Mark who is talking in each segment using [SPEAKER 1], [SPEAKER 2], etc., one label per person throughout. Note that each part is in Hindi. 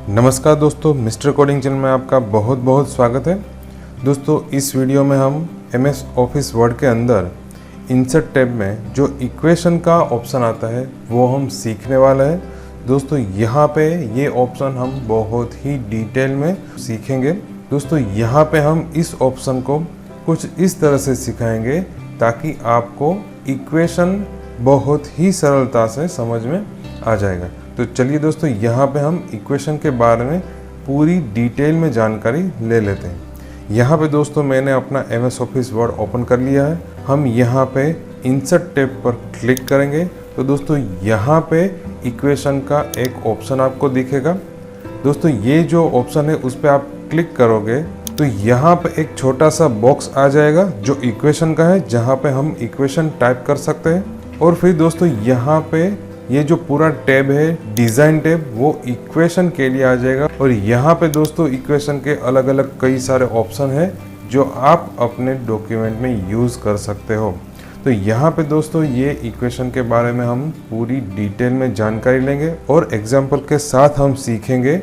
[SPEAKER 1] नमस्कार दोस्तों, मिस्टर कोडिंग चैनल में आपका बहुत बहुत स्वागत है। दोस्तों इस वीडियो में हम MS ऑफिस वर्ड के अंदर इंसर्ट टैब में जो इक्वेशन का ऑप्शन आता है वो हम सीखने वाले हैं। दोस्तों यहाँ पे ये ऑप्शन हम बहुत ही डिटेल में सीखेंगे। दोस्तों यहाँ पे हम इस ऑप्शन को कुछ इस तरह से सिखाएंगे ताकि आपको इक्वेशन बहुत ही सरलता से समझ में आ जाएगा। तो चलिए दोस्तों यहाँ पे हम इक्वेशन के बारे में पूरी डिटेल में जानकारी ले लेते हैं। यहाँ पे दोस्तों मैंने अपना MS ऑफिस वर्ड ओपन कर लिया है। हम यहाँ पे इंसर्ट टैब पर क्लिक करेंगे तो दोस्तों यहाँ पे इक्वेशन का एक ऑप्शन आपको दिखेगा। दोस्तों ये जो ऑप्शन है उस पर आप क्लिक करोगे तो यहाँ पे एक छोटा सा बॉक्स आ जाएगा जो इक्वेशन का है, जहाँ पे हम इक्वेशन टाइप कर सकते हैं। और फिर दोस्तों यहाँ पे ये जो पूरा टैब है डिज़ाइन टैब वो इक्वेशन के लिए आ जाएगा। और यहाँ पे दोस्तों इक्वेशन के अलग अलग कई सारे ऑप्शन है जो आप अपने डॉक्यूमेंट में यूज़ कर सकते हो। तो यहाँ पे दोस्तों ये इक्वेशन के बारे में हम पूरी डिटेल में जानकारी लेंगे और एग्जाम्पल के साथ हम सीखेंगे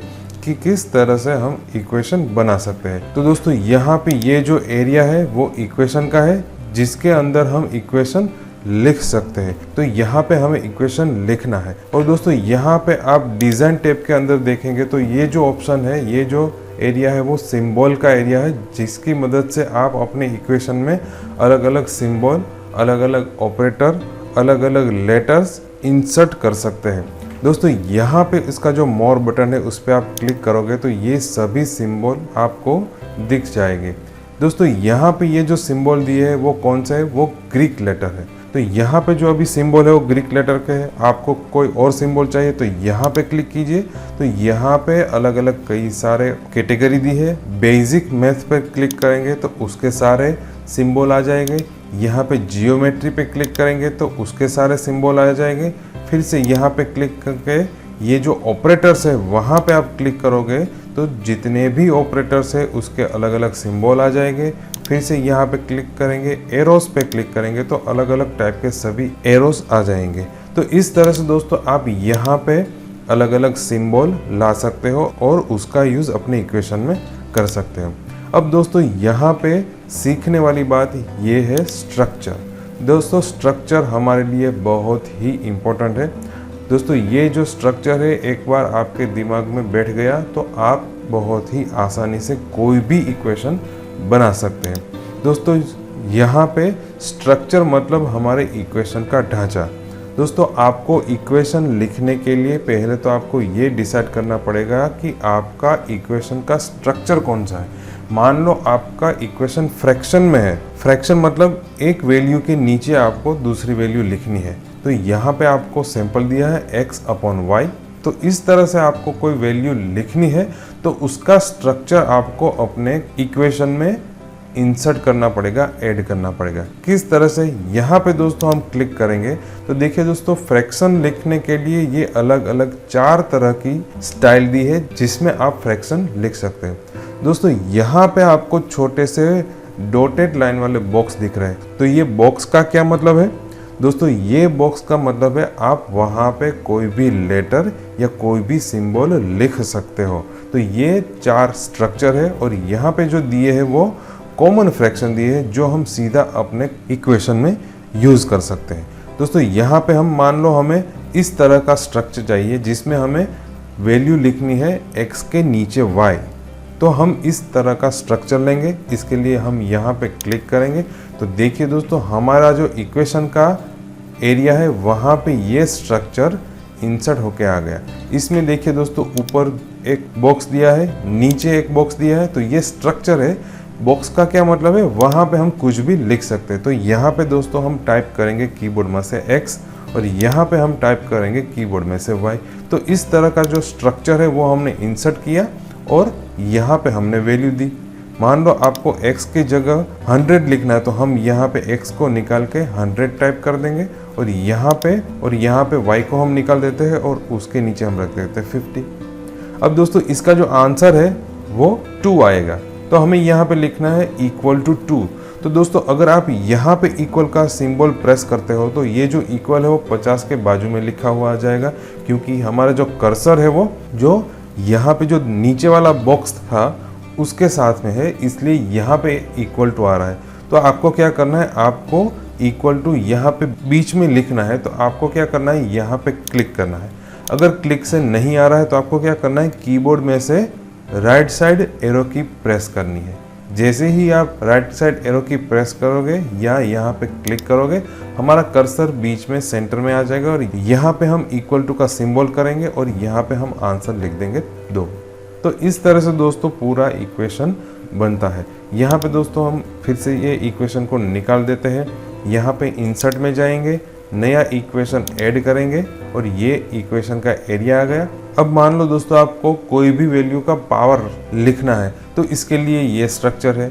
[SPEAKER 1] कि किस तरह से हम इक्वेशन बना सकते हैं। तो दोस्तों यहाँ पे ये जो एरिया है वो इक्वेशन का है जिसके अंदर हम इक्वेशन लिख सकते हैं। तो यहाँ पे हमें इक्वेशन लिखना है। और दोस्तों यहाँ पे आप डिज़ाइन टैब के अंदर देखेंगे तो ये जो ऑप्शन है, ये जो एरिया है वो सिंबल का एरिया है, जिसकी मदद से आप अपने इक्वेशन में अलग अलग सिंबल, अलग अलग ऑपरेटर, अलग अलग लेटर्स इंसर्ट कर सकते हैं। दोस्तों यहाँ पे इसका जो मोर बटन है उस पर आप क्लिक करोगे तो ये सभी सिंबल आपको दिख जाएंगे। दोस्तों यहाँ पे ये जो सिंबल दिए है वो कौन सा है, वो ग्रीक लेटर है। तो यहाँ पे जो अभी सिंबल है वो ग्रीक लेटर के है। आपको कोई और सिंबल चाहिए तो यहाँ पे क्लिक कीजिए। तो यहाँ पे अलग अलग कई सारे कैटेगरी दी है। बेसिक मैथ पे क्लिक करेंगे तो उसके सारे सिंबल आ जाएंगे। यहाँ पे जियोमेट्री पे क्लिक करेंगे तो उसके सारे सिंबल आ जाएंगे। फिर से यहाँ पे क्लिक करके ये जो ऑपरेटर्स है वहाँ पे आप क्लिक करोगे तो जितने भी ऑपरेटर्स है उसके अलग अलग सिंबल आ जाएंगे। फिर से यहाँ पे क्लिक करेंगे, एरोस पे क्लिक करेंगे तो अलग अलग टाइप के सभी एरोस आ जाएंगे। तो इस तरह से दोस्तों आप यहाँ पे अलग अलग सिंबल ला सकते हो और उसका यूज़ अपने इक्वेशन में कर सकते हो। अब दोस्तों यहाँ पे सीखने वाली बात ये है स्ट्रक्चर। दोस्तों स्ट्रक्चर हमारे लिए बहुत ही इम्पोर्टेंट है। दोस्तों ये जो स्ट्रक्चर है एक बार आपके दिमाग में बैठ गया तो आप बहुत ही आसानी से कोई भी इक्वेशन बना सकते हैं। दोस्तों यहाँ पे स्ट्रक्चर मतलब हमारे इक्वेशन का ढांचा। दोस्तों आपको इक्वेशन लिखने के लिए पहले तो आपको ये डिसाइड करना पड़ेगा कि आपका इक्वेशन का स्ट्रक्चर कौन सा है। मान लो आपका इक्वेशन फ्रैक्शन में है। फ्रैक्शन मतलब एक वैल्यू के नीचे आपको दूसरी वैल्यू लिखनी है। तो यहाँ पे आपको सैंपल दिया है x/y। तो इस तरह से आपको कोई वैल्यू लिखनी है तो उसका स्ट्रक्चर आपको अपने इक्वेशन में इंसर्ट करना पड़ेगा, ऐड करना पड़ेगा। किस तरह से, यहाँ पे दोस्तों हम क्लिक करेंगे तो देखिए दोस्तों फ्रैक्शन लिखने के लिए ये अलग अलग 4 तरह की स्टाइल दी है जिसमें आप फ्रैक्शन लिख सकते हैं। दोस्तों यहाँ पे आपको छोटे से डॉटेड लाइन वाले बॉक्स दिख रहे हैं। तो ये बॉक्स का क्या मतलब है? दोस्तों ये बॉक्स का मतलब है आप वहाँ पे कोई भी लेटर या कोई भी सिंबल लिख सकते हो। तो ये 4 स्ट्रक्चर है और यहाँ पे जो दिए है वो कॉमन फ्रैक्शन दिए है जो हम सीधा अपने इक्वेशन में यूज़ कर सकते हैं। दोस्तों यहाँ पे हम मान लो हमें इस तरह का स्ट्रक्चर चाहिए जिसमें हमें वैल्यू लिखनी है x के नीचे y। तो हम इस तरह का स्ट्रक्चर लेंगे। इसके लिए हम यहाँ पे क्लिक करेंगे तो देखिए दोस्तों हमारा जो इक्वेशन का एरिया है वहाँ पे ये स्ट्रक्चर इंसर्ट होके आ गया। इसमें देखिए दोस्तों ऊपर एक बॉक्स दिया है, नीचे एक बॉक्स दिया है। तो ये स्ट्रक्चर है। बॉक्स का क्या मतलब है, वहाँ पे हम कुछ भी लिख सकते हैं। तो यहाँ पे दोस्तों हम टाइप करेंगे कीबोर्ड में से x और यहाँ पे हम टाइप करेंगे कीबोर्ड में से y। तो इस तरह का जो स्ट्रक्चर है वो हमने इंसर्ट किया और यहाँ पे हमने वैल्यू दी। मान लो आपको x की जगह 100 लिखना है तो हम यहाँ पे x को निकाल के 100 टाइप कर देंगे और यहाँ पे y को हम निकाल देते हैं और उसके नीचे हम रख देते हैं 50। अब दोस्तों इसका जो आंसर है वो 2 आएगा। तो हमें यहाँ पे लिखना है =2। तो दोस्तों अगर आप यहाँ पे इक्वल का सिंबल प्रेस करते हो तो ये जो इक्वल है वो 50 के बाजू में लिखा हुआ आ जाएगा, क्योंकि हमारा जो कर्सर है वो जो यहाँ पे जो नीचे वाला बॉक्स था उसके साथ में है, इसलिए यहाँ पे इक्वल टू आ रहा है। तो आपको क्या करना है, आपको इक्वल टू यहाँ पे बीच में लिखना है। तो आपको क्या करना है, यहाँ पे क्लिक करना है। अगर क्लिक से नहीं आ रहा है तो आपको क्या करना है, कीबोर्ड में से राइट साइड एरो की प्रेस करनी है। जैसे ही आप राइट साइड एरो की प्रेस करोगे या यहाँ पे क्लिक करोगे, हमारा कर्सर बीच में सेंटर में आ जाएगा और यहाँ पे हम इक्वल टू का सिंबल करेंगे और यहाँ पे हम आंसर लिख देंगे 2। तो इस तरह से दोस्तों पूरा इक्वेशन बनता है। यहाँ पे दोस्तों हम फिर से ये इक्वेशन को निकाल देते हैं। यहाँ पे इंसर्ट में जाएंगे, नया इक्वेशन ऐड करेंगे और ये इक्वेशन का एरिया आ गया। अब मान लो दोस्तों आपको कोई भी वैल्यू का पावर लिखना है, तो इसके लिए ये स्ट्रक्चर है।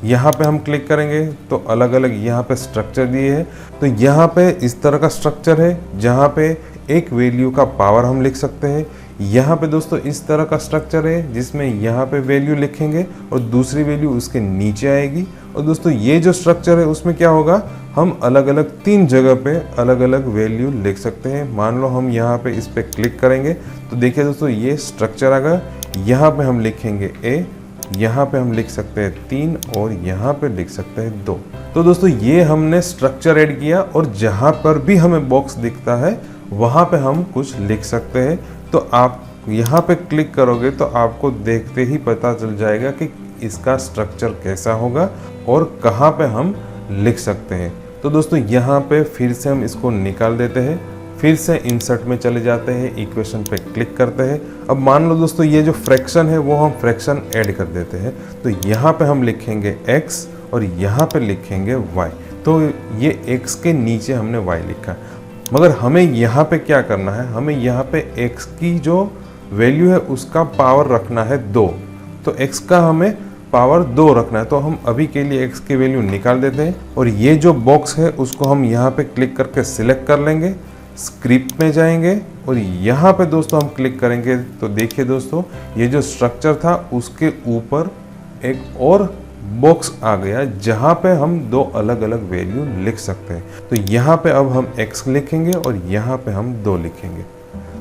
[SPEAKER 1] यहाँ पे हम क्लिक करेंगे तो अलग अलग यहाँ पे स्ट्रक्चर दिए हैं। तो यहाँ पे इस तरह का स्ट्रक्चर है जहाँ पे एक वैल्यू का पावर हम लिख सकते हैं। यहाँ पे दोस्तों इस तरह का स्ट्रक्चर है जिसमें यहाँ पे वैल्यू लिखेंगे और दूसरी वैल्यू उसके नीचे आएगी। और दोस्तों ये जो स्ट्रक्चर है उसमें क्या होगा, हम अलग अलग 3 जगह पे अलग अलग वैल्यू लिख सकते हैं। मान लो हम यहाँ पे इस पे क्लिक करेंगे तो देखिए दोस्तों ये स्ट्रक्चर आ गया। यहाँ पे हम लिखेंगे A, यहाँ पे हम लिख सकते हैं 3 और यहाँ पे लिख सकते हैं 2। तो दोस्तों ये हमने स्ट्रक्चर ऐड किया और जहाँ पर भी हमें बॉक्स दिखता है वहाँ पे हम कुछ लिख सकते हैं। तो आप यहाँ पे क्लिक करोगे तो आपको देखते ही पता चल जाएगा कि इसका स्ट्रक्चर कैसा होगा और कहाँ पे हम लिख सकते हैं। तो दोस्तों यहाँ पे फिर से हम इसको निकाल देते हैं, फिर से इंसर्ट में चले जाते हैं, इक्वेशन पे क्लिक करते हैं। अब मान लो दोस्तों ये जो फ्रैक्शन है वो हम फ्रैक्शन ऐड कर देते हैं। तो यहाँ पे हम लिखेंगे x और यहाँ पे लिखेंगे y। तो ये x के नीचे हमने y लिखा, मगर हमें यहाँ पे क्या करना है, हमें यहाँ पे x की जो वैल्यू है उसका पावर रखना है 2। तो x का हमें पावर 2 रखना है। तो हम अभी के लिए x की वैल्यू निकाल देते हैं और ये जो बॉक्स है उसको हम यहाँ पे क्लिक करके सिलेक्ट कर लेंगे, स्क्रिप्ट में जाएंगे और यहाँ पे दोस्तों हम क्लिक करेंगे। तो देखिए दोस्तों ये जो स्ट्रक्चर था उसके ऊपर एक और बॉक्स आ गया जहाँ पे हम 2 अलग अलग वैल्यू लिख सकते हैं। तो यहाँ पे अब हम x लिखेंगे और यहाँ पे हम 2 लिखेंगे।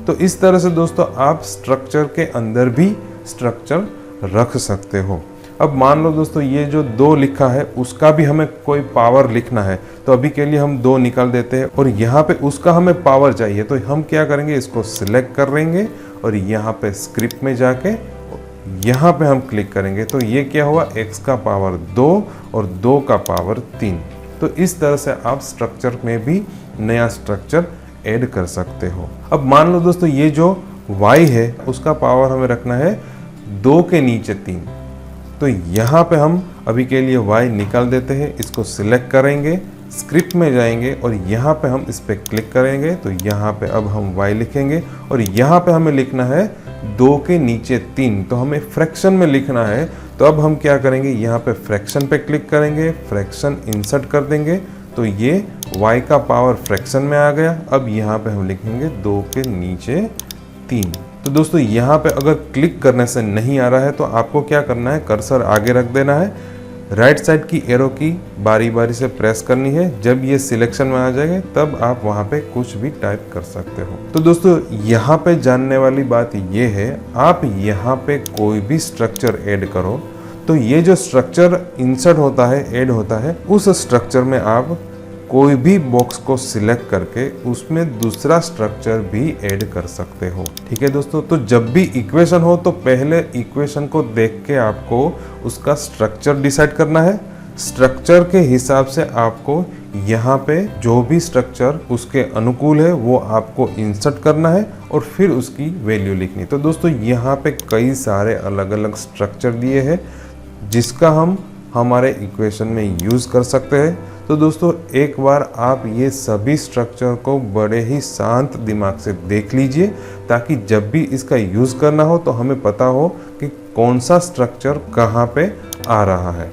[SPEAKER 1] तो इस तरह से दोस्तों आप स्ट्रक्चर के अंदर भी स्ट्रक्चर रख सकते हो। अब मान लो दोस्तों ये जो 2 लिखा है उसका भी हमें कोई पावर लिखना है। तो अभी के लिए हम 2 निकाल देते हैं और यहाँ पे उसका हमें पावर चाहिए। तो हम क्या करेंगे, इसको सिलेक्ट कर लेंगे और यहाँ पे स्क्रिप्ट में जाके यहाँ पे हम क्लिक करेंगे। तो ये क्या हुआ, x का पावर 2 और 2 का पावर 3। तो इस तरह से आप स्ट्रक्चर में भी नया स्ट्रक्चर ऐड कर सकते हो। अब मान लो दोस्तों ये जो y है उसका पावर हमें रखना है 2 के नीचे 3। तो यहाँ पे हम अभी के लिए y निकाल देते हैं, इसको सिलेक्ट करेंगे, स्क्रिप्ट में जाएंगे और यहाँ पे हम इस पर क्लिक करेंगे। तो यहाँ पे अब हम y लिखेंगे और यहाँ पे हमें लिखना है 2 के नीचे 3। तो हमें फ्रैक्शन में लिखना है। तो अब हम क्या करेंगे, यहाँ पे फ्रैक्शन पे क्लिक करेंगे, फ्रैक्शन इंसर्ट कर देंगे। तो ये y का पावर फ्रैक्शन में आ गया। अब यहाँ पे हम लिखेंगे 2 के नीचे 3। तो दोस्तों यहाँ पे अगर क्लिक करने से नहीं आ रहा है तो आपको क्या करना है, कर्सर आगे रख देना है, राइट साइड की एरो की बारी बारी से प्रेस करनी है। जब ये सिलेक्शन में आ जाएगा तब आप वहाँ पे कुछ भी टाइप कर सकते हो। तो दोस्तों यहाँ पे जानने वाली बात ये है, आप यहाँ पे कोई भी स्ट्रक्चर ऐड करो तो ये जो स्ट्रक्चर इंसर्ट होता है, ऐड होता है, उस स्ट्रक्चर में आप कोई भी बॉक्स को सिलेक्ट करके उसमें दूसरा स्ट्रक्चर भी ऐड कर सकते हो। ठीक है दोस्तों, तो जब भी इक्वेशन हो तो पहले इक्वेशन को देख के आपको उसका स्ट्रक्चर डिसाइड करना है। स्ट्रक्चर के हिसाब से आपको यहाँ पे जो भी स्ट्रक्चर उसके अनुकूल है वो आपको इंसर्ट करना है और फिर उसकी वैल्यू लिखनी। तो दोस्तों यहाँ पे कई सारे अलग अलग स्ट्रक्चर दिए हैं जिसका हम हमारे इक्वेशन में यूज़ कर सकते हैं। तो दोस्तों एक बार आप ये सभी स्ट्रक्चर को बड़े ही शांत दिमाग से देख लीजिए ताकि जब भी इसका यूज़ करना हो तो हमें पता हो कि कौन सा स्ट्रक्चर कहाँ पे आ रहा है।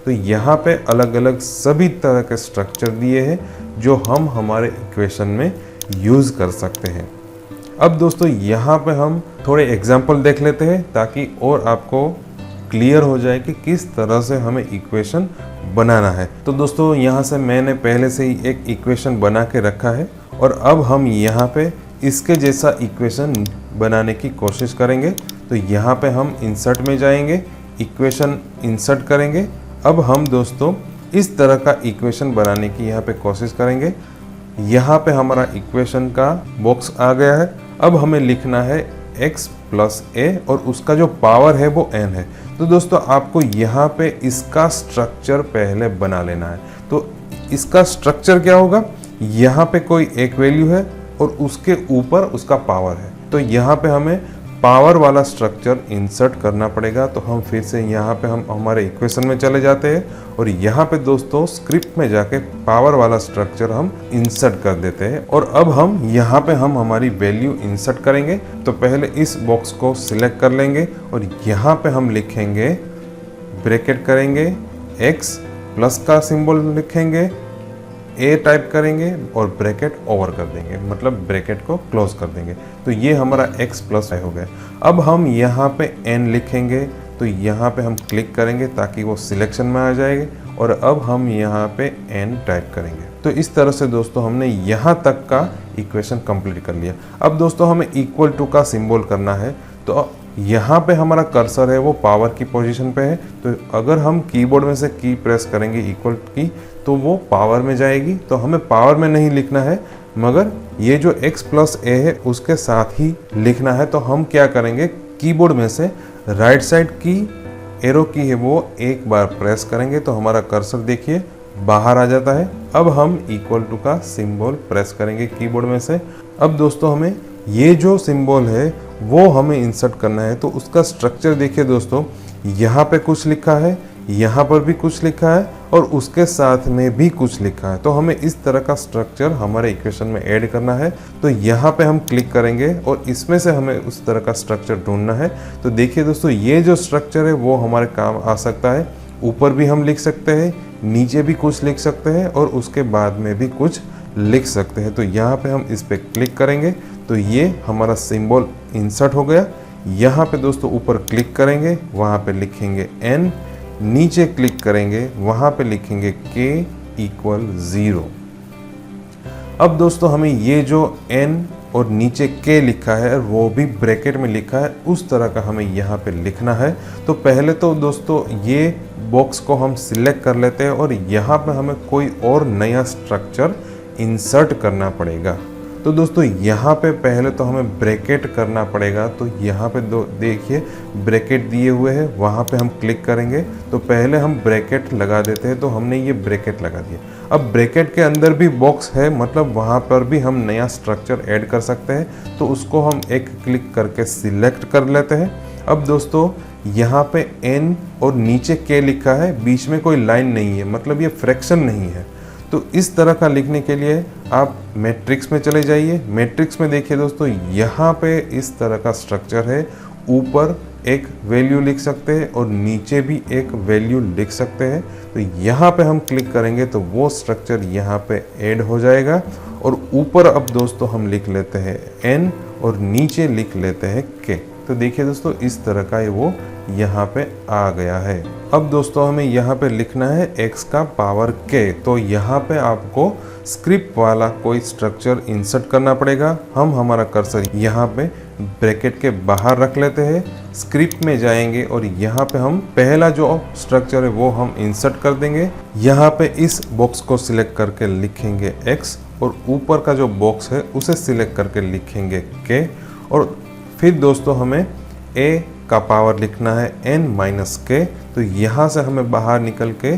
[SPEAKER 1] तो यहाँ पे अलग अलग सभी तरह के स्ट्रक्चर दिए हैं जो हम हमारे इक्वेशन में यूज़ कर सकते हैं। अब दोस्तों यहाँ पे हम थोड़े एग्जाम्पल देख लेते हैं ताकि और आपको क्लियर हो जाए कि किस तरह से हमें इक्वेशन बनाना है। तो दोस्तों यहाँ से मैंने पहले से ही एक इक्वेशन बना के रखा है और अब हम यहाँ पे इसके जैसा इक्वेशन बनाने की कोशिश करेंगे। तो यहाँ पे हम इंसर्ट में जाएंगे, इक्वेशन इंसर्ट करेंगे। अब हम दोस्तों इस तरह का इक्वेशन बनाने की यहाँ पे कोशिश करेंगे। यहाँ पे हमारा इक्वेशन का बॉक्स आ गया है। अब हमें लिखना है x प्लस a और उसका जो पावर है वो n है। तो दोस्तों आपको यहाँ पे इसका स्ट्रक्चर पहले बना लेना है। तो इसका स्ट्रक्चर क्या होगा, यहाँ पे कोई एक वैल्यू है और उसके ऊपर उसका पावर है। तो यहाँ पे हमें पावर वाला स्ट्रक्चर इंसर्ट करना पड़ेगा। तो हम फिर से यहाँ पे हम हमारे इक्वेशन में चले जाते हैं और यहाँ पे दोस्तों स्क्रिप्ट में जाके पावर वाला स्ट्रक्चर हम इंसर्ट कर देते हैं। और अब हम यहाँ पे हम हमारी वैल्यू इंसर्ट करेंगे। तो पहले इस बॉक्स को सिलेक्ट कर लेंगे और यहाँ पे हम लिखेंगे, ब्रैकेट करेंगे, x प्लस का सिंबल लिखेंगे, a टाइप करेंगे और ब्रैकेट ओवर कर देंगे, मतलब ब्रैकेट को क्लोज कर देंगे। तो ये हमारा x प्लस हो गया। अब हम यहाँ पे n लिखेंगे। तो यहाँ पे हम क्लिक करेंगे ताकि वो सिलेक्शन में आ जाएगा और अब हम यहाँ पे n टाइप करेंगे। तो इस तरह से दोस्तों हमने यहाँ तक का इक्वेशन कंप्लीट कर लिया। अब दोस्तों हमें इक्वल टू का सिंबल करना है। तो यहाँ पे हमारा कर्सर है वो पावर की पोजीशन पे है। तो अगर हम कीबोर्ड में से की प्रेस करेंगे इक्वल की, तो वो पावर में जाएगी। तो हमें पावर में नहीं लिखना है, मगर ये जो x प्लस a है उसके साथ ही लिखना है। तो हम क्या करेंगे, कीबोर्ड में से राइट साइड की एरो की है वो एक बार प्रेस करेंगे तो हमारा कर्सर देखिए बाहर आ जाता है। अब हम इक्वल टू का सिंबल प्रेस करेंगे कीबोर्ड में से। अब दोस्तों हमें ये जो सिंबल है वो हमें इंसर्ट करना है। तो उसका स्ट्रक्चर देखिए दोस्तों, यहाँ पे कुछ लिखा है, यहाँ पर भी कुछ लिखा है और उसके साथ में भी कुछ लिखा है। तो हमें इस तरह का स्ट्रक्चर हमारे इक्वेशन में ऐड करना है। तो यहाँ पे हम क्लिक करेंगे और इसमें से हमें उस तरह का स्ट्रक्चर ढूंढना है। तो देखिए दोस्तों, ये जो स्ट्रक्चर है वो हमारे काम आ सकता है। ऊपर भी हम लिख सकते हैं, नीचे भी कुछ लिख सकते हैं और उसके बाद में भी कुछ लिख सकते हैं। तो यहाँ पे हम इस पर क्लिक करेंगे तो ये हमारा सिंबल इंसर्ट हो गया। यहाँ पे दोस्तों ऊपर क्लिक करेंगे, वहाँ पे लिखेंगे n, नीचे क्लिक करेंगे, वहाँ पे लिखेंगे k इक्वल 0। अब दोस्तों हमें ये जो n और नीचे k लिखा है वो भी ब्रैकेट में लिखा है, उस तरह का हमें यहाँ पे लिखना है। तो पहले तो दोस्तों ये बॉक्स को हम सिलेक्ट कर लेते हैं और यहाँ पे हमें कोई और नया स्ट्रक्चर इंसर्ट करना पड़ेगा। तो दोस्तों यहाँ पे पहले तो हमें ब्रैकेट करना पड़ेगा। तो यहाँ पे देखिए ब्रैकेट दिए हुए हैं, वहाँ पे हम क्लिक करेंगे। तो पहले हम ब्रैकेट लगा देते हैं। तो हमने ये ब्रैकेट लगा दिया। अब ब्रैकेट के अंदर भी बॉक्स है, मतलब वहाँ पर भी हम नया स्ट्रक्चर ऐड कर सकते हैं। तो उसको हम एक क्लिक करके सिलेक्ट कर लेते हैं। अब दोस्तों यहाँ पे n और नीचे k लिखा है, बीच में कोई लाइन नहीं है, मतलब ये फ्रैक्शन नहीं है। तो इस तरह का लिखने के लिए आप मैट्रिक्स में चले जाइए। मैट्रिक्स में देखिए दोस्तों, यहाँ पे इस तरह का स्ट्रक्चर है। ऊपर एक वैल्यू लिख सकते हैं और नीचे भी एक वैल्यू लिख सकते हैं। तो यहाँ पे हम क्लिक करेंगे तो वो स्ट्रक्चर यहाँ पे ऐड हो जाएगा। और ऊपर अब दोस्तों हम लिख लेते हैं n और नीचे लिख लेते हैं k। तो देखिए दोस्तों, इस तरह का वो यहाँ पे आ गया है। अब दोस्तों हमें यहाँ पे लिखना है x का पावर k। तो यहाँ पे आपको स्क्रिप्ट वाला कोई स्ट्रक्चर इंसर्ट करना पड़ेगा। हम हमारा कर्सर यहाँ पे ब्रैकेट के बाहर रख लेते हैं, स्क्रिप्ट में जाएंगे और यहाँ पे हम पहला जो स्ट्रक्चर है वो हम इंसर्ट कर देंगे। यहाँ पे इस बॉक्स को सिलेक्ट करके लिखेंगे x और ऊपर का जो बॉक्स है उसे सिलेक्ट करके लिखेंगे k। और फिर दोस्तों हमें a का पावर लिखना है n माइनस k। तो यहाँ से हमें बाहर निकल के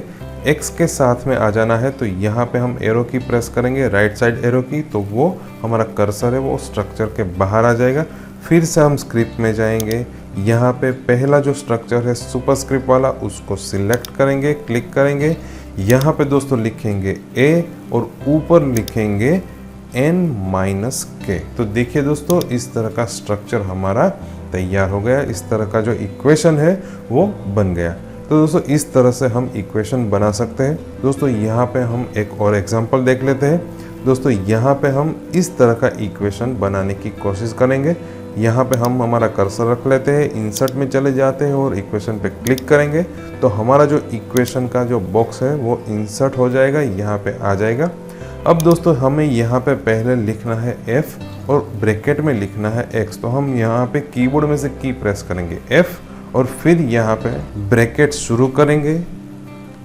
[SPEAKER 1] x के साथ में आ जाना है। तो यहाँ पे हम एरो की प्रेस करेंगे, राइट साइड एरो की, तो वो हमारा कर्सर है वो स्ट्रक्चर के बाहर आ जाएगा। फिर से हम स्क्रिप्ट में जाएंगे, यहाँ पे पहला जो स्ट्रक्चर है सुपरस्क्रिप्ट वाला उसको सिलेक्ट करेंगे, क्लिक करेंगे। यहाँ पे दोस्तों लिखेंगे a और ऊपर लिखेंगे n माइनस k। तो देखिए दोस्तों, इस तरह का स्ट्रक्चर हमारा तैयार हो गया। इस तरह का जो इक्वेशन है वो बन गया। तो दोस्तों इस तरह से हम इक्वेशन बना सकते हैं। दोस्तों यहाँ पे हम एक और एग्जांपल देख लेते हैं। दोस्तों यहाँ पे हम इस तरह का इक्वेशन बनाने की कोशिश करेंगे। यहाँ पे हम हमारा कर्सर रख लेते हैं, इंसर्ट में चले जाते हैं और इक्वेशन पे क्लिक करेंगे तो हमारा जो इक्वेशन का जो बॉक्स है वो इंसर्ट हो जाएगा, यहाँ पे आ जाएगा। अब दोस्तों हमें यहाँ पे पहले लिखना है f और ब्रैकेट में लिखना है x। तो हम यहाँ पे कीबोर्ड में से की प्रेस करेंगे F और फिर यहाँ पे ब्रैकेट शुरू करेंगे,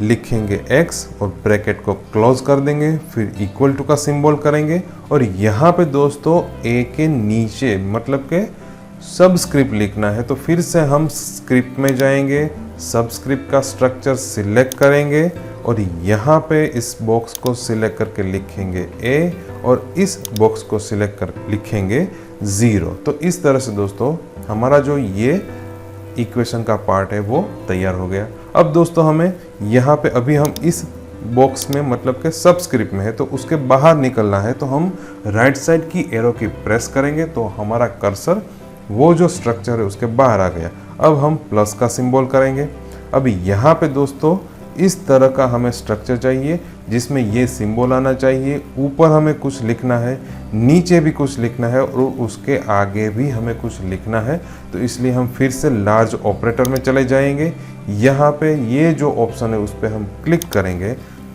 [SPEAKER 1] लिखेंगे x और ब्रैकेट को क्लोज कर देंगे, फिर इक्वल टू का सिंबल करेंगे और यहाँ पे दोस्तों a के नीचे मतलब के सबस्क्रिप्ट लिखना है। तो फिर से हम स्क्रिप्ट में जाएंगे, सबस्क्रिप्ट का स्ट्रक्चर सिलेक्ट करेंगे और यहाँ पे इस बॉक्स को सिलेक्ट करके लिखेंगे a और इस बॉक्स को सिलेक्ट कर लिखेंगे 0। तो इस तरह से दोस्तों हमारा जो ये इक्वेशन का पार्ट है वो तैयार हो गया। अब दोस्तों हमें यहाँ पे अभी हम इस बॉक्स में मतलब के सबस्क्रिप्ट में है तो उसके बाहर निकलना है। तो हम राइट साइड की एरो की प्रेस करेंगे तो हमारा कर्सर वो जो स्ट्रक्चर है उसके बाहर आ गया। अब हम प्लस का सिंबल करेंगे। अब यहाँ पे दोस्तों इस तरह का हमें स्ट्रक्चर चाहिए जिसमें ये सिंबल आना चाहिए, ऊपर हमें कुछ लिखना है, नीचे भी कुछ लिखना है और उसके आगे भी हमें कुछ लिखना है। तो इसलिए हम फिर से लार्ज ऑपरेटर में चले जाएंगे। यहाँ पे ये जो ऑप्शन है उस पर हम क्लिक करेंगे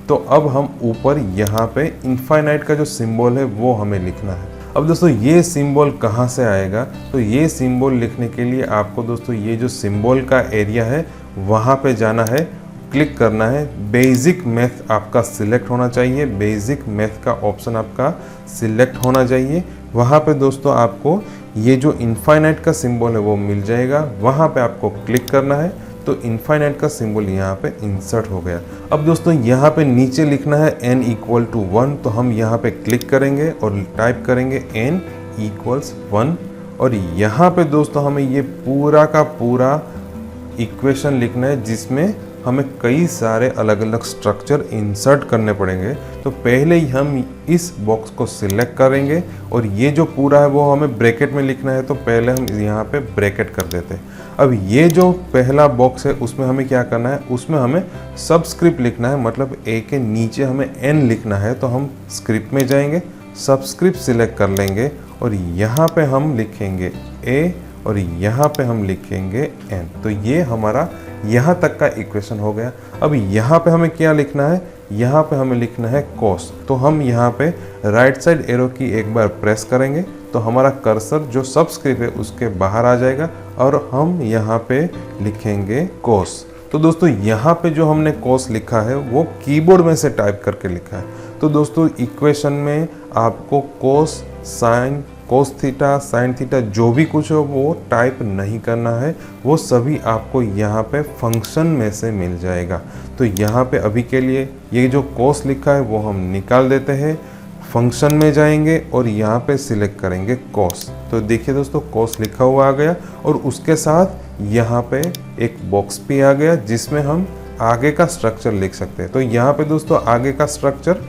[SPEAKER 1] तो अब हम ऊपर यहाँ पे इनफाइनाइट का जो सिंबल है वो हमें लिखना है। अब दोस्तों ये सिंबल कहाँ से आएगा? तो ये सिंबल लिखने के लिए आपको दोस्तों ये जो सिंबल का एरिया है वहाँ पे जाना है, क्लिक करना है। बेसिक मैथ आपका सिलेक्ट होना चाहिए, बेसिक मैथ का ऑप्शन आपका सिलेक्ट होना चाहिए। वहाँ पे दोस्तों आपको ये जो इनफाइनाइट का सिंबल है वो मिल जाएगा, वहाँ पे आपको क्लिक करना है। तो इनफाइनाइट का सिंबल यहाँ पे इंसर्ट हो गया। अब दोस्तों यहाँ पे नीचे लिखना है n = 1। तो हम यहाँ पे क्लिक करेंगे और टाइप करेंगे n = 1 और यहाँ पे दोस्तों हमें ये पूरा का पूरा इक्वेशन लिखना है जिसमें हमें कई सारे अलग अलग स्ट्रक्चर इंसर्ट करने पड़ेंगे। तो पहले ही हम इस बॉक्स को सिलेक्ट करेंगे और ये जो पूरा है वो हमें ब्रैकेट में लिखना है। तो पहले हम यहाँ पे ब्रैकेट कर देते हैं। अब ये जो पहला बॉक्स है उसमें हमें क्या करना है, उसमें हमें सबस्क्रिप्ट लिखना है, मतलब a के नीचे हमें n लिखना है। तो हम स्क्रिप्ट में जाएंगे, सबस्क्रिप्ट सिलेक्ट कर लेंगे और यहाँ पे हम लिखेंगे a और यहाँ पे हम लिखेंगे n। तो ये हमारा यहाँ तक का इक्वेशन हो गया। अब यहाँ पे हमें क्या लिखना है, यहाँ पे हमें लिखना है cos। तो हम यहाँ पे राइट साइड एरो की एक बार प्रेस करेंगे तो हमारा कर्सर जो सबस्क्रिप्ट है उसके बाहर आ जाएगा और हम यहाँ पे लिखेंगे cos। तो दोस्तों यहाँ पे जो हमने cos लिखा है वो कीबोर्ड में से टाइप करके लिखा है। तो दोस्तों इक्वेशन में आपको cos sin cos theta sin theta जो भी कुछ हो वो टाइप नहीं करना है, वो सभी आपको यहाँ पे फंक्शन में से मिल जाएगा। तो यहाँ पे अभी के लिए ये जो cos लिखा है वो हम निकाल देते हैं, फंक्शन में जाएंगे और यहाँ पे सिलेक्ट करेंगे cos। तो देखिए दोस्तों cos लिखा हुआ आ गया और उसके साथ यहाँ पे एक बॉक्स भी आ गया जिसमें हम आगे का स्ट्रक्चर लिख सकते हैं। तो यहाँ पे दोस्तों आगे का स्ट्रक्चर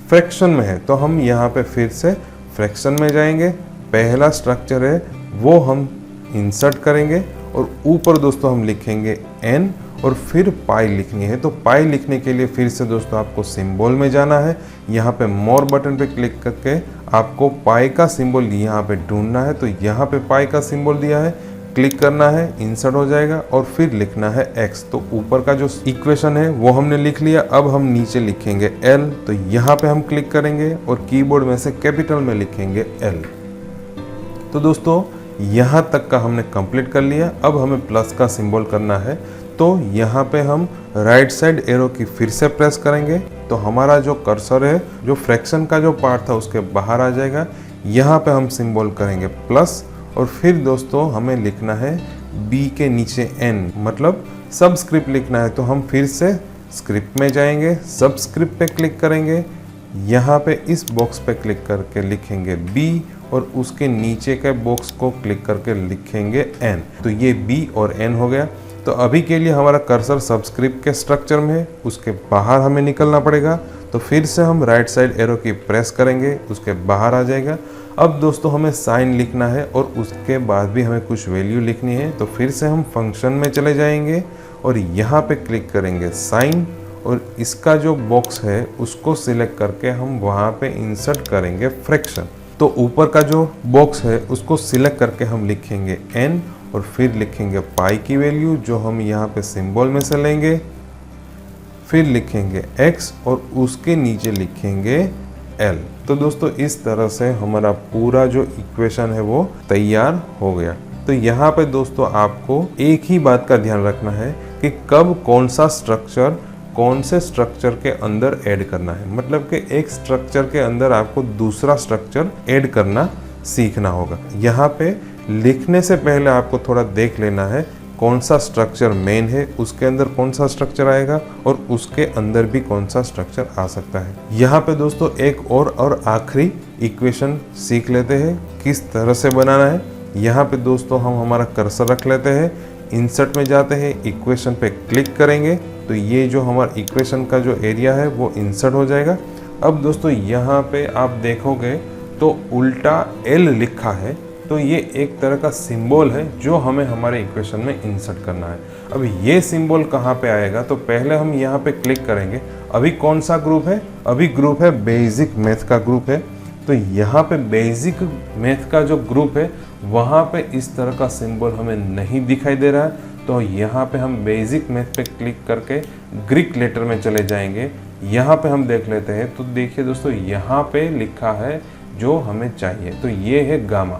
[SPEAKER 1] फ्रैक्शन में है तो हम यहाँ पे फिर से फ्रैक्शन में जाएंगे, पहला स्ट्रक्चर है वो हम इंसर्ट करेंगे और ऊपर दोस्तों हम लिखेंगे n और फिर पाई लिखनी है। तो पाई लिखने के लिए फिर से दोस्तों आपको सिंबल में जाना है, यहाँ पे मोर बटन पे क्लिक करके आपको पाई का सिंबल यहाँ पे ढूंढना है। तो यहाँ पे पाई का सिंबल दिया है, क्लिक करना है, इंसर्ट हो जाएगा और फिर लिखना है x। तो ऊपर का जो इक्वेशन है वो हमने लिख लिया। अब हम नीचे लिखेंगे l। तो यहाँ पे हम क्लिक करेंगे और कीबोर्ड में से कैपिटल में लिखेंगे l। तो दोस्तों यहाँ तक का हमने कंप्लीट कर लिया। अब हमें प्लस का सिंबल करना है तो यहाँ पे हम राइट साइड एरो की फिर से प्रेस करेंगे तो हमारा जो कर्सर है जो फ्रैक्शन का जो पार्ट था उसके बाहर आ जाएगा। यहाँ पे हम सिंबल करेंगे प्लस और फिर दोस्तों हमें लिखना है b के नीचे n, मतलब सबस्क्रिप्ट लिखना है। तो हम फिर से स्क्रिप्ट में जाएंगे, सबस्क्रिप्ट पे क्लिक करेंगे, यहाँ पे इस बॉक्स पे क्लिक करके लिखेंगे b और उसके नीचे के बॉक्स को क्लिक करके लिखेंगे n। तो ये b और n हो गया। तो अभी के लिए हमारा कर्सर सबस्क्रिप्ट के स्ट्रक्चर में है, उसके बाहर हमें निकलना पड़ेगा। तो फिर से हम राइट साइड एरो की प्रेस करेंगे, उसके बाहर आ जाएगा। अब दोस्तों हमें साइन लिखना है और उसके बाद भी हमें कुछ वैल्यू लिखनी है। तो फिर से हम फंक्शन में चले जाएंगे और यहाँ पे क्लिक करेंगे साइन और इसका जो बॉक्स है उसको सिलेक्ट करके हम वहाँ पे इंसर्ट करेंगे फ्रैक्शन। तो ऊपर का जो बॉक्स है उसको सिलेक्ट करके हम लिखेंगे n और फिर लिखेंगे पाई की वैल्यू जो हम यहाँ पे सिंबल में से लेंगे, फिर लिखेंगे x और उसके नीचे लिखेंगे L। तो दोस्तों इस तरह से हमारा पूरा जो इक्वेशन है वो तैयार हो गया। तो यहाँ पे दोस्तों आपको एक ही बात का ध्यान रखना है कि कब कौन सा स्ट्रक्चर कौन से स्ट्रक्चर के अंदर ऐड करना है। मतलब कि एक स्ट्रक्चर के अंदर आपको दूसरा स्ट्रक्चर ऐड करना सीखना होगा। यहाँ पे लिखने से पहले आपको थोड़ा देख लेना है कौन सा स्ट्रक्चर मेन है, उसके अंदर कौन सा स्ट्रक्चर आएगा और उसके अंदर भी कौन सा स्ट्रक्चर आ सकता है। यहाँ पे दोस्तों एक और आखिरी इक्वेशन सीख लेते हैं किस तरह से बनाना है। यहाँ पे दोस्तों हम हमारा कर्सर रख लेते हैं, इंसर्ट में जाते हैं, इक्वेशन पे क्लिक करेंगे तो ये जो हमारा इक्वेशन का जो एरिया है वो इंसर्ट हो जाएगा। अब दोस्तों यहाँ पे आप देखोगे तो उल्टा L लिखा है, तो ये एक तरह का सिंबल है जो हमें हमारे इक्वेशन में इंसर्ट करना है। अब ये सिंबल कहाँ पे आएगा, तो पहले हम यहाँ पे क्लिक करेंगे। अभी कौन सा ग्रुप है, अभी ग्रुप है बेसिक मैथ का ग्रुप है। तो यहाँ पे बेसिक मैथ का जो ग्रुप है वहाँ पे इस तरह का सिंबल हमें नहीं दिखाई दे रहा है। तो यहाँ पे हम बेसिक मैथ पे क्लिक करके ग्रीक लेटर में चले जाएंगे। यहाँ पे हम देख लेते हैं तो देखिए दोस्तों यहाँ पे लिखा है जो हमें चाहिए, तो ये है गामा।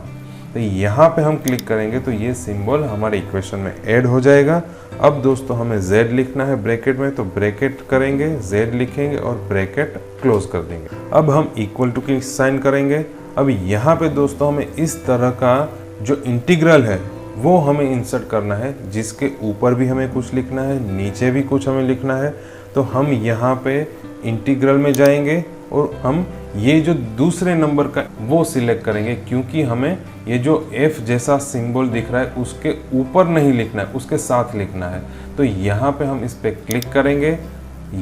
[SPEAKER 1] तो यहाँ पे हम क्लिक करेंगे तो ये सिंबल हमारे इक्वेशन में ऐड हो जाएगा। अब दोस्तों हमें Z लिखना है ब्रैकेट में, तो ब्रैकेट करेंगे, Z लिखेंगे और ब्रैकेट क्लोज कर देंगे। अब हम इक्वल टू की साइन करेंगे। अब यहाँ पे दोस्तों हमें इस तरह का जो इंटीग्रल है वो हमें इंसर्ट करना है, जिसके ऊपर भी हमें कुछ लिखना है, नीचे भी कुछ हमें लिखना है। तो हम यहाँ पे इंटीग्रल में जाएंगे और हम ये जो दूसरे नंबर का वो सिलेक्ट करेंगे, क्योंकि हमें ये जो F जैसा सिंबल दिख रहा है उसके ऊपर नहीं लिखना है, उसके साथ लिखना है। तो यहाँ पे हम इस पर क्लिक करेंगे।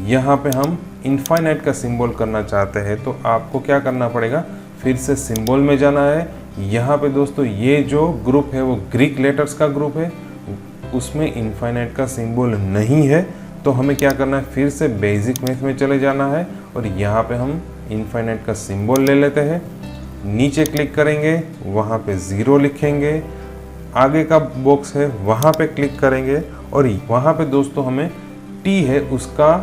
[SPEAKER 1] यहाँ पे हम इनफाइनाइट का सिंबल करना चाहते हैं तो आपको क्या करना पड़ेगा, फिर से सिंबल में जाना है। यहाँ पे दोस्तों ये जो ग्रुप है वो ग्रीक लेटर्स का ग्रुप है, उसमें इनफाइनाइट का सिंबल नहीं है। तो हमें क्या करना है, फिर से बेसिक मैथ में चले जाना है और यहाँ पे हम इनफाइनाइट का सिंबल ले लेते हैं। नीचे क्लिक करेंगे, वहाँ पे 0 लिखेंगे, आगे का बॉक्स है वहाँ पे क्लिक करेंगे और वहाँ पे दोस्तों हमें t है उसका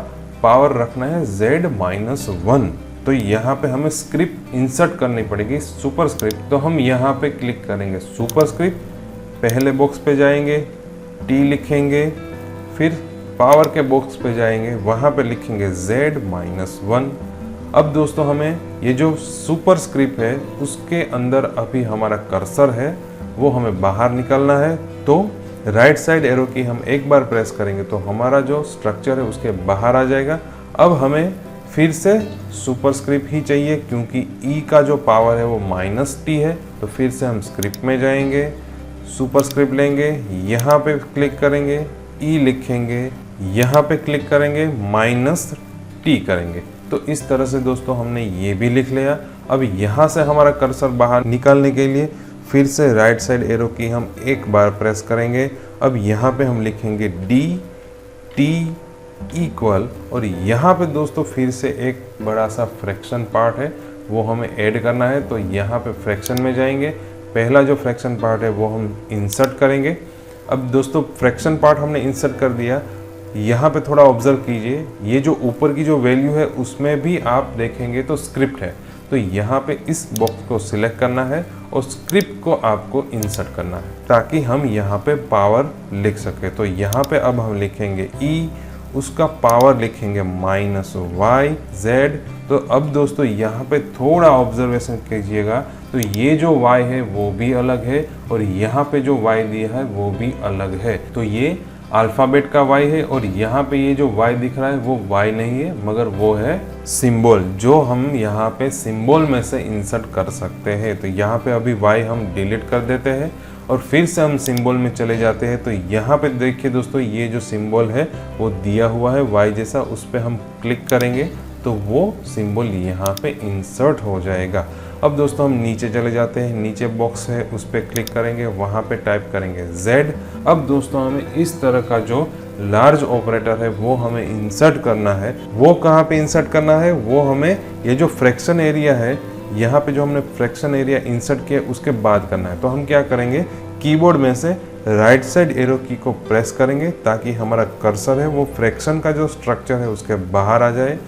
[SPEAKER 1] पावर रखना है z-1। तो यहाँ पे हमें स्क्रिप्ट इंसर्ट करनी पड़ेगी, सुपर स्क्रिप्ट। तो हम यहाँ पे क्लिक करेंगे सुपर स्क्रिप्ट, पहले बॉक्स पे जाएंगे, t लिखेंगे, फिर पावर के बॉक्स पे जाएंगे, वहाँ पे लिखेंगे z-1। अब दोस्तों हमें ये जो सुपर स्क्रिप्ट है उसके अंदर अभी हमारा कर्सर है वो हमें बाहर निकालना है। तो राइट साइड एरो की हम एक बार प्रेस करेंगे तो हमारा जो स्ट्रक्चर है उसके बाहर आ जाएगा। अब हमें फिर से सुपर स्क्रिप्ट ही चाहिए, क्योंकि ई का जो पावर है वो -t है। तो फिर से हम स्क्रिप्ट में जाएंगे, सुपर स्क्रिप्ट लेंगे, यहाँ पे क्लिक करेंगे, ई लिखेंगे, यहाँ पे क्लिक करेंगे, -t करेंगे। तो इस तरह से दोस्तों हमने ये भी लिख लिया। अब यहाँ से हमारा कर्सर बाहर निकालने के लिए फिर से राइट साइड एरो की हम एक बार प्रेस करेंगे। अब यहाँ पे हम लिखेंगे dt इक्वल, और यहाँ पे दोस्तों फिर से एक बड़ा सा फ्रैक्शन पार्ट है वो हमें ऐड करना है। तो यहाँ पे फ्रैक्शन में जाएंगे, पहला जो फ्रैक्शन पार्ट है वो हम इंसर्ट करेंगे। अब दोस्तों फ्रैक्शन पार्ट हमने इंसर्ट कर दिया। यहाँ पे थोड़ा ऑब्जर्व कीजिए, ये जो ऊपर की जो वैल्यू है उसमें भी आप देखेंगे तो स्क्रिप्ट है। तो यहाँ पे इस बॉक्स को सिलेक्ट करना है और स्क्रिप्ट को आपको इंसर्ट करना है ताकि हम यहाँ पे पावर लिख सके। तो यहाँ पे अब हम लिखेंगे ई, उसका पावर लिखेंगे -yz। तो अब दोस्तों यहाँ पे थोड़ा ऑब्जर्वेशन कीजिएगा, तो ये जो y है वो भी अलग है और यहाँ पे जो y दिया है वो भी अलग है। तो ये अल्फ़ाबेट का y है और यहाँ पे ये जो y दिख रहा है वो y नहीं है, मगर वो है सिंबल, जो हम यहाँ पे सिंबल में से इंसर्ट कर सकते हैं। तो यहाँ पे अभी y हम डिलीट कर देते हैं और फिर से हम सिंबल में चले जाते हैं। तो यहाँ पे देखिए दोस्तों ये जो सिंबल है वो दिया हुआ है y जैसा, उस पर हम क्लिक करेंगे तो वो सिंबल यहाँ पे इंसर्ट हो जाएगा। अब दोस्तों हम नीचे चले जाते हैं, नीचे बॉक्स है उस पर क्लिक करेंगे, वहाँ पे टाइप करेंगे z। अब दोस्तों हमें इस तरह का जो लार्ज ऑपरेटर है वो हमें इंसर्ट करना है। वो कहाँ पे इंसर्ट करना है, वो हमें ये जो फ्रैक्शन एरिया है यहाँ पे जो हमने फ्रैक्शन एरिया इंसर्ट किया उसके बाद करना है। तो हम क्या करेंगे, कीबोर्ड में से राइट साइड एरो की को प्रेस करेंगे ताकि हमारा कर्सर है वो फ्रैक्शन का जो स्ट्रक्चर है उसके बाहर आ जाए।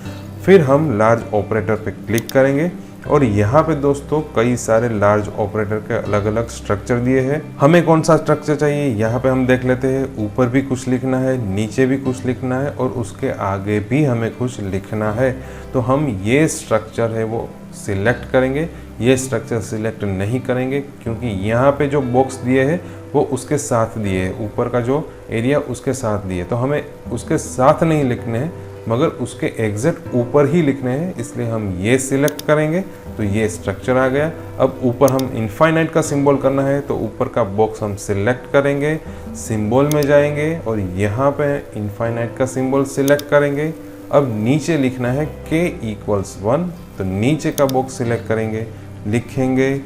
[SPEAKER 1] फिर हम लार्ज ऑपरेटर पे क्लिक करेंगे और यहाँ पे दोस्तों कई सारे लार्ज ऑपरेटर के अलग अलग स्ट्रक्चर दिए हैं। हमें कौन सा स्ट्रक्चर चाहिए यहाँ पे हम देख लेते हैं। ऊपर भी कुछ लिखना है, नीचे भी कुछ लिखना है और उसके आगे भी हमें कुछ लिखना है। तो हम ये स्ट्रक्चर है वो सिलेक्ट करेंगे, ये स्ट्रक्चर सिलेक्ट नहीं करेंगे क्योंकि यहाँ पे जो बॉक्स दिए हैं वो उसके साथ दिए है, ऊपर का जो एरिया उसके साथ दिए, तो हमें उसके साथ नहीं लिखने हैं मगर उसके एग्जैक्ट ऊपर ही लिखने हैं, इसलिए हम ये सिलेक्ट करेंगे। तो ये स्ट्रक्चर आ गया। अब ऊपर हम इनफाइनाइट का सिंबल करना है तो ऊपर का बॉक्स हम सिलेक्ट करेंगे, सिंबल में जाएंगे और यहाँ पे इनफाइनाइट का सिंबल सिलेक्ट करेंगे। अब नीचे लिखना है k = 1, तो नीचे का बॉक्स सिलेक्ट करेंगे, लिखेंगे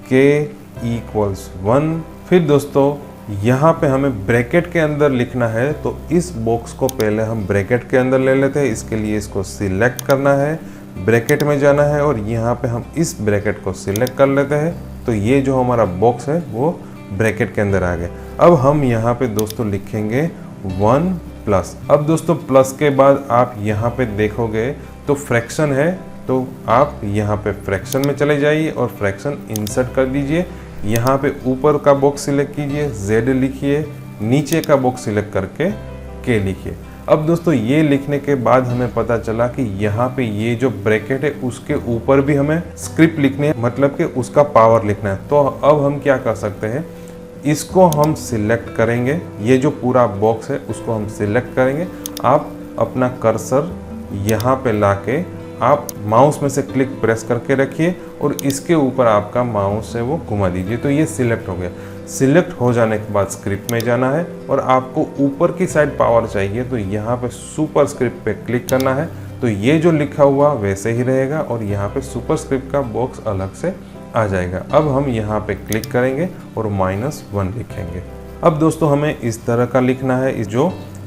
[SPEAKER 1] k = 1। फिर दोस्तों यहाँ पे हमें ब्रैकेट के अंदर लिखना है, तो इस बॉक्स को पहले हम ब्रैकेट के अंदर ले लेते हैं। इसके लिए इसको सिलेक्ट करना है, ब्रैकेट में जाना है और यहाँ पे हम इस ब्रैकेट को सिलेक्ट कर लेते हैं। तो ये जो हमारा बॉक्स है वो ब्रैकेट के अंदर आ गया। अब हम यहाँ पे दोस्तों लिखेंगे 1+। अब दोस्तों प्लस के बाद आप यहाँ पे देखोगे तो फ्रैक्शन है, तो आप यहाँ पे फ्रैक्शन में चले जाइए और फ्रैक्शन इंसर्ट कर दीजिए। यहाँ पे ऊपर का बॉक्स सिलेक्ट कीजिए, Z लिखिए, नीचे का बॉक्स सिलेक्ट करके K लिखिए। अब दोस्तों ये लिखने के बाद हमें पता चला कि यहाँ पे ये जो ब्रैकेट है उसके ऊपर भी हमें स्क्रिप्ट लिखनी है, मतलब कि उसका पावर लिखना है। तो अब हम क्या कर सकते हैं, इसको हम सिलेक्ट करेंगे, ये जो पूरा बॉक्स है उसको हम सिलेक्ट करेंगे। आप अपना कर्सर यहाँ पे लाके आप माउस में से क्लिक प्रेस करके रखिए और इसके ऊपर आपका माउस है वो घुमा दीजिए, तो ये सिलेक्ट हो गया। सिलेक्ट हो जाने के बाद स्क्रिप्ट में जाना है और आपको ऊपर की साइड पावर चाहिए, तो यहाँ पे सुपर स्क्रिप्ट पे क्लिक करना है। तो ये जो लिखा हुआ वैसे ही रहेगा और यहाँ पे सुपर स्क्रिप्ट का बॉक्स अलग से आ जाएगा। अब हम यहाँ पे क्लिक करेंगे और -1 लिखेंगे। अब दोस्तों हमें इस तरह का लिखना है,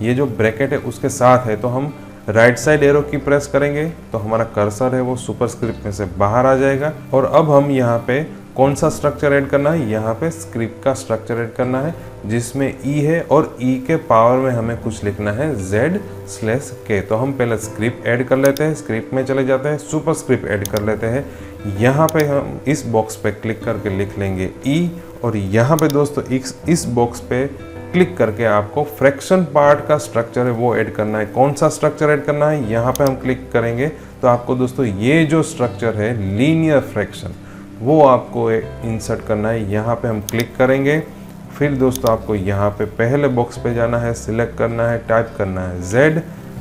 [SPEAKER 1] ये जो ब्रैकेट है उसके साथ है, तो हम राइट साइड एरो की प्रेस करेंगे तो हमारा कर्सर है वो सुपर स्क्रिप्ट में से बाहर आ जाएगा। और अब हम यहाँ पे कौन सा स्ट्रक्चर ऐड करना है, यहाँ पे स्क्रिप्ट का स्ट्रक्चर ऐड करना है जिसमें ई है और ई के पावर में हमें कुछ लिखना है Z/K। तो हम पहले स्क्रिप्ट ऐड कर लेते हैं, स्क्रिप्ट में चले जाते हैं, सुपर स्क्रिप्ट ऐड कर लेते हैं। यहाँ पे हम इस बॉक्स पे क्लिक करके लिख लेंगे ई और यहाँ पे दोस्तों इस बॉक्स पे क्लिक करके आपको फ्रैक्शन पार्ट का स्ट्रक्चर है वो ऐड करना है। कौन सा स्ट्रक्चर ऐड करना है, यहाँ पे हम क्लिक करेंगे तो आपको दोस्तों ये जो स्ट्रक्चर है लीनियर फ्रैक्शन वो आपको इंसर्ट करना है। यहाँ पे हम क्लिक करेंगे, फिर दोस्तों आपको यहाँ पे पहले बॉक्स पे जाना है, सिलेक्ट करना है, टाइप करना है Z,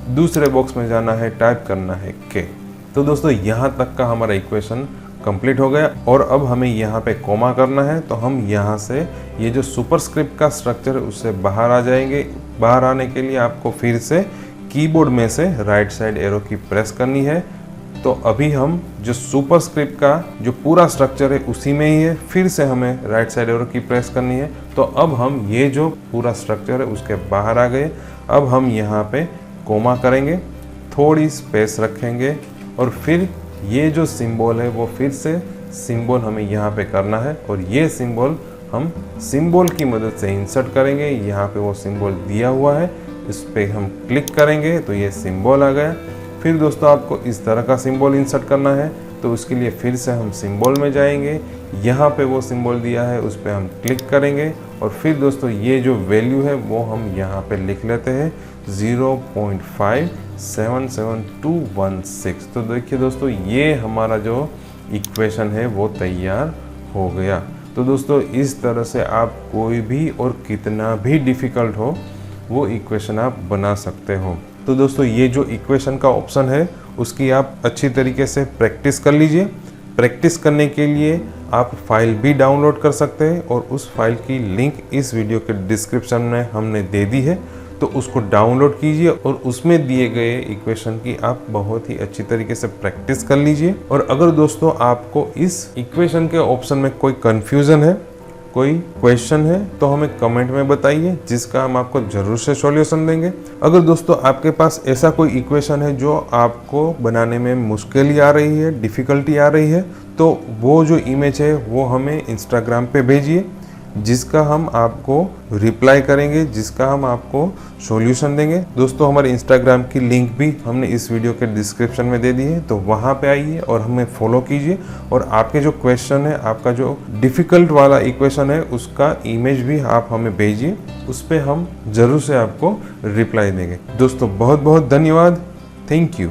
[SPEAKER 1] दूसरे बॉक्स में जाना है, टाइप करना है K। तो दोस्तों यहाँ तक का हमारा इक्वेशन कंप्लीट हो गया और अब हमें यहाँ पे कोमा करना है, तो हम यहाँ से ये जो सुपरस्क्रिप्ट का स्ट्रक्चर है उससे बाहर आ जाएंगे। बाहर आने के लिए आपको फिर से कीबोर्ड में से राइट साइड एरो की प्रेस करनी है। तो अभी हम जो सुपरस्क्रिप्ट का जो पूरा स्ट्रक्चर है उसी में ही है, फिर से हमें राइट साइड एरो की प्रेस करनी है। तो अब हम ये जो पूरा स्ट्रक्चर है उसके बाहर आ गए। अब हम यहाँ पे कोमा करेंगे, थोड़ी स्पेस रखेंगे और फिर ये जो सिंबल है वो फिर से सिंबल हमें यहाँ पे करना है और ये सिंबल हम सिंबल की मदद से इंसर्ट करेंगे। यहाँ पे वो सिंबल दिया हुआ है, इस पे हम क्लिक करेंगे तो ये सिंबल आ गया। फिर दोस्तों आपको इस तरह का सिंबल इंसर्ट करना है, तो उसके लिए फिर से हम सिंबल में जाएंगे, यहाँ पे वो सिंबल दिया है उस पर हम क्लिक करेंगे और फिर दोस्तों ये जो वैल्यू है वो हम यहाँ पे लिख लेते हैं 0.577216। तो देखिए दोस्तों ये हमारा जो इक्वेशन है वो तैयार हो गया। तो दोस्तों इस तरह से आप कोई भी और कितना भी डिफ़िकल्ट हो वो इक्वेशन आप बना सकते हो। तो दोस्तों ये जो इक्वेशन का ऑप्शन है उसकी आप अच्छी तरीके से प्रैक्टिस कर लीजिए। प्रैक्टिस करने के लिए आप फाइल भी डाउनलोड कर सकते हैं और उस फाइल की लिंक इस वीडियो के डिस्क्रिप्शन में हमने दे दी है, तो उसको डाउनलोड कीजिए और उसमें दिए गए इक्वेशन की आप बहुत ही अच्छी तरीके से प्रैक्टिस कर लीजिए। और अगर दोस्तों आपको इस इक्वेशन के ऑप्शन में कोई कन्फ्यूज़न है, कोई क्वेश्चन है, तो हमें कमेंट में बताइए, जिसका हम आपको ज़रूर से सॉल्यूशन देंगे। अगर दोस्तों आपके पास ऐसा कोई इक्वेशन है जो आपको बनाने में मुश्किल आ रही है, डिफ़िकल्टी आ रही है, तो वो जो इमेज है वो हमें इंस्टाग्राम पे भेजिए, जिसका हम आपको रिप्लाई करेंगे, जिसका हम आपको सॉल्यूशन देंगे। दोस्तों हमारे इंस्टाग्राम की लिंक भी हमने इस वीडियो के डिस्क्रिप्शन में दे दी है, तो वहाँ पे आइए और हमें फॉलो कीजिए और आपके जो क्वेश्चन है, आपका जो डिफ़िकल्ट वाला इक्वेशन है उसका इमेज भी आप हमें भेजिए, उस पर हम ज़रूर से आपको रिप्लाई देंगे। दोस्तों बहुत बहुत धन्यवाद। Thank you.